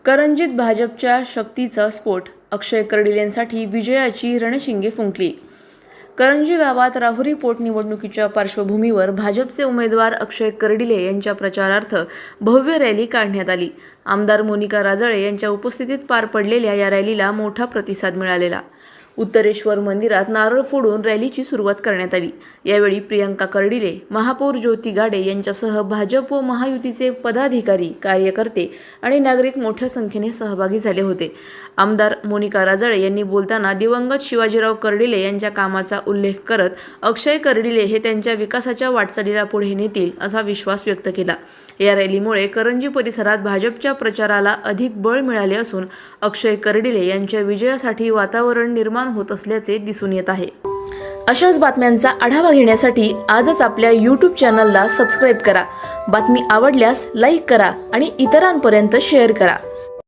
करंजीत भाजपच्या शक्तीचा स्फोट, अक्षय कर्डिलेंसाठी विजयाची रणशिंगे फुंकली। करंजी गावात राहुरी पोटनिवडणुकीच्या पार्श्वभूमीवर भाजपचे उमेदवार अक्षय कर्डिले यांच्या प्रचारार्थ भव्य रॅली काढण्यात आली। आमदार मोनिका राजळे यांच्या उपस्थितीत पार पडलेल्या या रॅलीला मोठा प्रतिसाद मिळालेला। उत्तरेश्वर मंदिरात नारळ फोडून रॅलीची सुरुवात करण्यात आली। यावेळी प्रियंका कर्डिले, महापौर ज्योती गाडे यांच्यासह भाजप व महायुतीचे पदाधिकारी, कार्यकर्ते आणि नागरिक मोठ्या संख्येने सहभागी झाले होते। आमदार मोनिका राजळे यांनी बोलताना दिवंगत शिवाजीराव कर्डिले यांच्या कामाचा उल्लेख करत अक्षय कर्डिले हे त्यांच्या विकासाच्या वाटचालीला पुढे नेतील असा विश्वास व्यक्त केला। या रॅलीमुळे करंजी परिसरात भाजपच्या प्रचाराला अधिक बळ मिळाले असून अक्षय कर्डिले यांच्या विजयासाठी वातावरण निर्माण होत असल्याचे दिसून येत आहे। अशाच बातम्यांचा आढावा घेण्यासाठी आजच आपल्या YouTube चॅनलला सबस्क्राईब करा। बातमी आवडल्यास लाईक करा आणि इतरांपर्यंत शेअर करा।